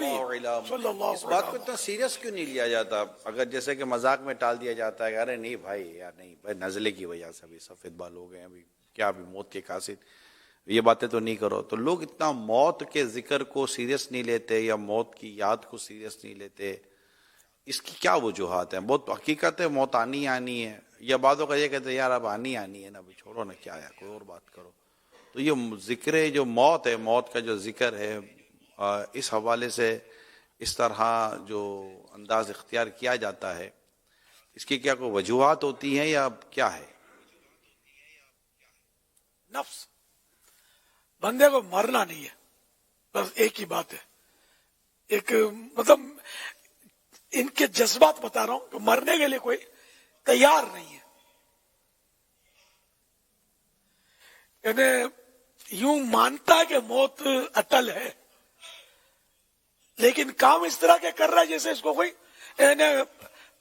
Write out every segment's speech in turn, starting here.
نبی صلی اللہ اس بات کو اتنا سیریس کیوں نہیں لیا جاتا؟ اگر جیسے کہ مذاق میں ٹال دیا جاتا ہے کہ ارے نہیں بھائی یار، نہیں بھائی، نزلے کی وجہ سے ابھی سفید بال ہو گئے، ابھی کیا ابھی موت کے قاصد، یہ باتیں تو نہیں کرو. تو لوگ اتنا موت کے ذکر کو سیریس نہیں لیتے یا موت کی یاد کو سیریس نہیں لیتے، اس کی کیا وجوہات ہیں؟ بہت حقیقت ہے موت آنی آنی ہے، یا بعضوں کا یہ کہتے ہیں یار اب آنی آنی ہے نا، ابھی چھوڑو نا، کیا ہے کوئی اور بات کرو. تو یہ ذکر جو موت ہے، موت کا جو ذکر ہے، اس حوالے سے اس طرح جو انداز اختیار کیا جاتا ہے، اس کی کیا کوئی وجوہات ہوتی ہیں یا کیا ہے؟ نفس بندے کو مرنا نہیں ہے، بس ایک ہی بات ہے. ایک مطلب ان کے جذبات بتا رہا ہوں کہ مرنے کے لیے کوئی تیار نہیں ہے. یعنی یوں مانتا ہے کہ موت اٹل ہے، لیکن کام اس طرح کے کر رہا ہے جیسے اس کو کوئی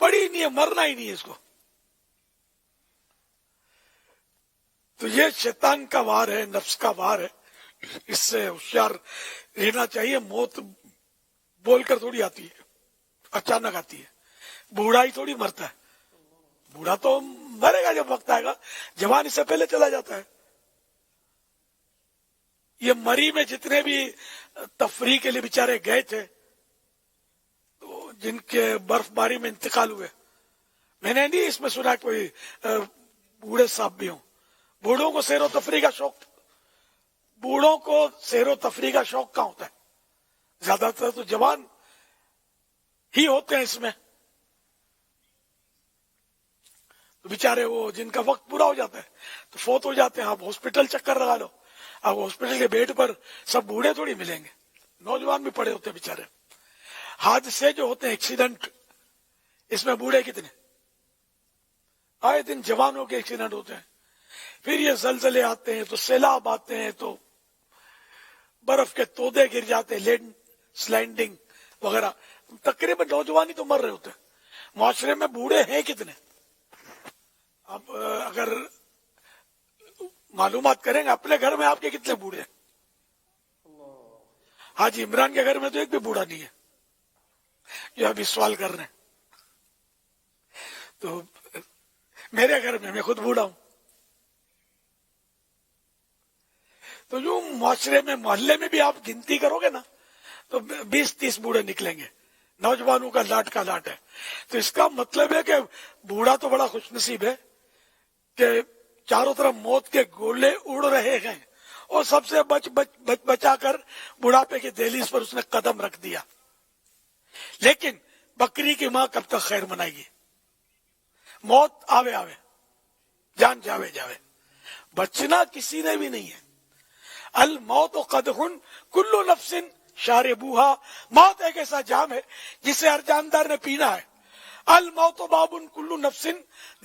پڑی نہیں ہے، مرنا ہی نہیں ہے اس کو. تو یہ شیطان کا وار ہے، نفس کا وار ہے، اس سے ہوشیار رہنا چاہیے. موت بول کر تھوڑی آتی ہے، اچانک آتی ہے. بوڑھا ہی تھوڑی مرتا ہے، بوڑھا تو مرے گا جب وقت آئے گا، جوان اس سے پہلے چلا جاتا ہے. یہ مری میں جتنے بھی تفریح کے لیے بیچارے گئے تھے، تو جن کے برف باری میں انتقال ہوئے، میں نے نہیں اس میں سنا کوئی بوڑھے صاحب بھی ہوں. بوڑھوں کو سیر و تفریح کا شوق، بوڑھوں کو سیر و تفریح کا شوق کہاں ہوتا ہے؟ زیادہ تر تو جوان ہی ہوتے ہیں اس میں. تو بیچارے وہ جن کا وقت پورا ہو جاتا ہے تو فوت ہو جاتے ہیں. آپ ہاسپٹل چکر لگا لو، آپ ہاسپٹل کے بیڈ پر سب بوڑھے تھوڑی ملیں گے، نوجوان بھی پڑے ہوتے ہیں بیچارے. حادثے جو ہوتے ہیں، ایکسیڈنٹ، اس میں بوڑھے کتنے؟ آئے دن جوانوں کے ایکسیڈنٹ ہوتے ہیں. پھر یہ زلزلے آتے ہیں تو سیلاب آتے ہیں تو برف کے تودے گر جاتے ہیں، لینڈ سلائڈنگ وغیرہ. تقریباً نوجوان ہی تو مر رہے ہوتے ہیں. معاشرے میں بوڑھے ہیں کتنے؟ اب اگر معلومات کریں گے اپنے گھر میں آپ کے کتنے بوڑھے ہیں؟ حاجی عمران کے گھر میں تو ایک بھی بوڑھا نہیں ہے جو ابھی سوال کر رہے ہیں. تو میرے گھر میں خود بوڑھا ہوں. تو یوں معاشرے میں، محلے میں بھی آپ گنتی کرو گے نا تو 20-30 بوڑھے نکلیں گے. نوجوانوں کا لاٹ کا لاٹ ہے. تو اس کا مطلب ہے کہ بوڑھا تو بڑا خوش نصیب ہے کہ چاروں طرف موت کے گولے اڑ رہے ہیں اور سب سے بچا کر بڑھاپے کی دہلیز پر اس نے قدم رکھ دیا. لیکن بکری کی ماں کب تک خیر منائے گی؟ موت آوے آوے، جان جاوے جاوے، بچنا کسی نے بھی نہیں ہے. الموت قدح کل نفس شاربوہا، موت ایک ایسا جام ہے جسے ہر جاندار نے پینا ہے. الموت باب کل نفس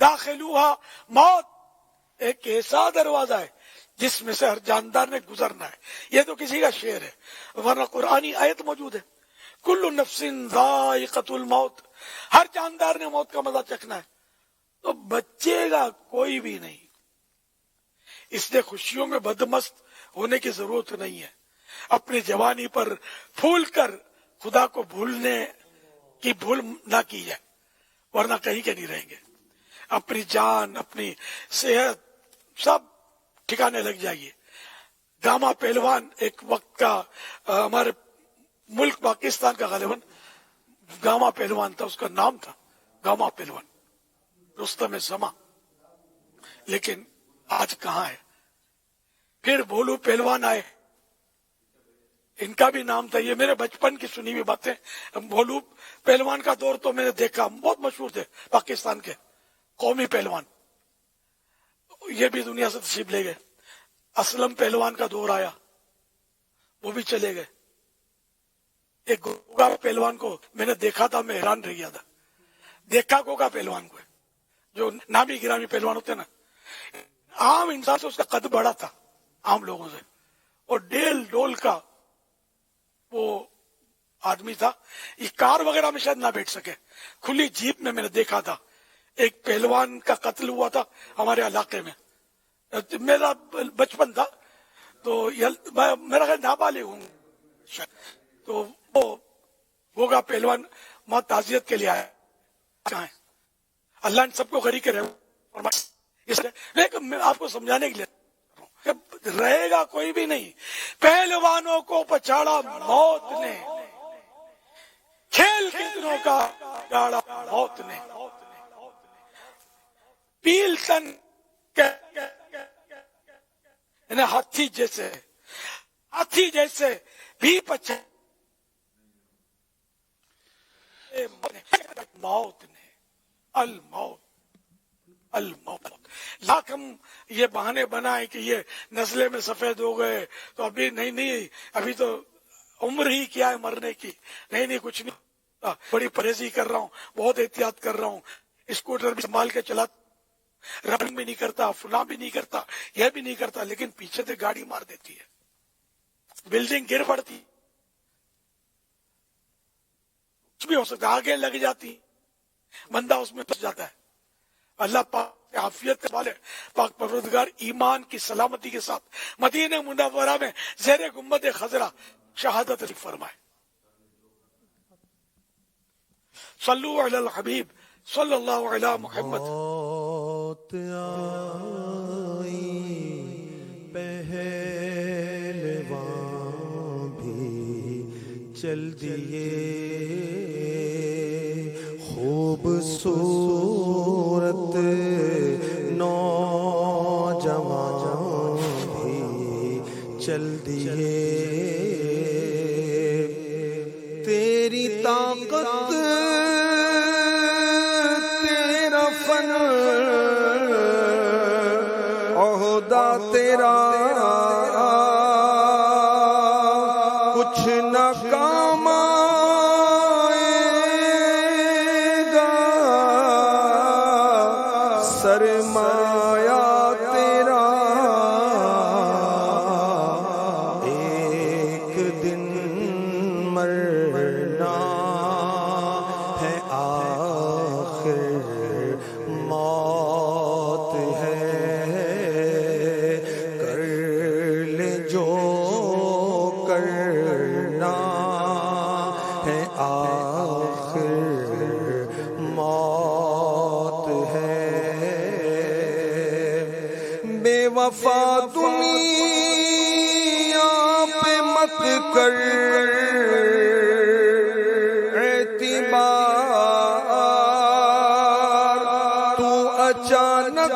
داخلوہا، موت ایک ایسا دروازہ ہے جس میں سے ہر جاندار نے گزرنا ہے. یہ تو کسی کا شعر ہے، ورنہ قرآنی آیت موجود ہے. کل نفس ذائقۃ الموت، ہر جاندار نے موت کا مزہ چکھنا ہے. تو بچے گا کوئی بھی نہیں. اس لیے خوشیوں میں بدمست ہونے کی ضرورت نہیں ہے. اپنی جوانی پر پھول کر خدا کو بھولنے کی بھول نہ کی جائے، ورنہ کہیں کے نہیں رہیں گے. اپنی جان، اپنی صحت سب ٹھکانے لگ جائیے. گاما پہلوان ایک وقت کا ہمارے ملک پاکستان کا غالباً گاما پہلوان تھا، اس کا نام تھا گاما پہلوان، رستم زماں. لیکن آج کہاں ہے؟ پھر بھولو پہلوان آئے، ان کا بھی نام تھا. یہ میرے بچپن کی سنی ہوئی باتیں. بھولو پہلوان کا دور تو میں نے دیکھا، بہت مشہور تھے پاکستان کے قومی پہلوان. یہ بھی دنیا سے تشریف لے گئے. اسلم پہلوان کا دور آیا، وہ بھی چلے گئے. ایک گوگا پہلوان کو میں نے دیکھا تھا، میں حیران رہ گیا تھا. دیکھا گوگا پہلوان کو، جو نامی گرامی پہلوان ہوتے نا، عام انسان سے اس کا قد بڑا تھا، عام لوگوں سے، اور ڈیل ڈول کا وہ آدمی تھا. یہ کار وغیرہ میں شاید نہ بیٹھ سکے، کھلی جیپ میں نے دیکھا تھا. ایک پہلوان کا قتل ہوا تھا ہمارے علاقے میں، میرا بچپن تھا تو میرا خیال نابالغ ہوں. تو وہ کا پہلوان وہاں تعزیت کے لیے آیا چاہیں اللہ نے سب کو غریق رہے اس لیے لیکن میں آپ کو سمجھانے کے لیے رہے گا کوئی بھی نہیں. پہلوانوں کو پچھاڑا موت نے, کھیل کتنوں کا گاڑا موت نے, پیل تن ہاتھی جیسے بھی پچھا موت نے الموت. لاکھ ہم یہ بہانے بنائے کہ یہ نزلے میں سفید ہو گئے تو ابھی نہیں ابھی تو عمر ہی کیا ہے مرنے کی. نہیں کچھ نہیں, بڑی پرہیزی کر رہا ہوں, بہت احتیاط کر رہا ہوں, اسکوٹر بھی سنبھال کے چلا, رننگ بھی نہیں کرتا, فلاں بھی نہیں کرتا, یہ بھی نہیں کرتا, لیکن پیچھے سے گاڑی مار دیتی ہے, بلڈنگ گر پڑتی, کچھ بھی ہو سکتا, آگے لگ جاتی, بندہ اس میں پھنس جاتا ہے. اللہ پاک عافیت کے والے پاک پروردگار ایمان کی سلامتی کے ساتھ مدینہ منورہ میں زیر گنبد خضرا شہادت فرمائے. صلو علی الحبیب صلی اللہ علی محمد. موت آئی پہلوان بھی چل دیے, خوبصورت نوجوان بھی چل دیے. تیری طاقت تیرا فن عہدہ تیرا کچھ نہ کام آئے گا, سرمایہ تیرا ایک دن مرنا ہے, آخر موت ہے, کر لے جو کرنا ہے, آخر موت ہے. بے وفا دنیا پہ مت کر اعتبار, تو اچانک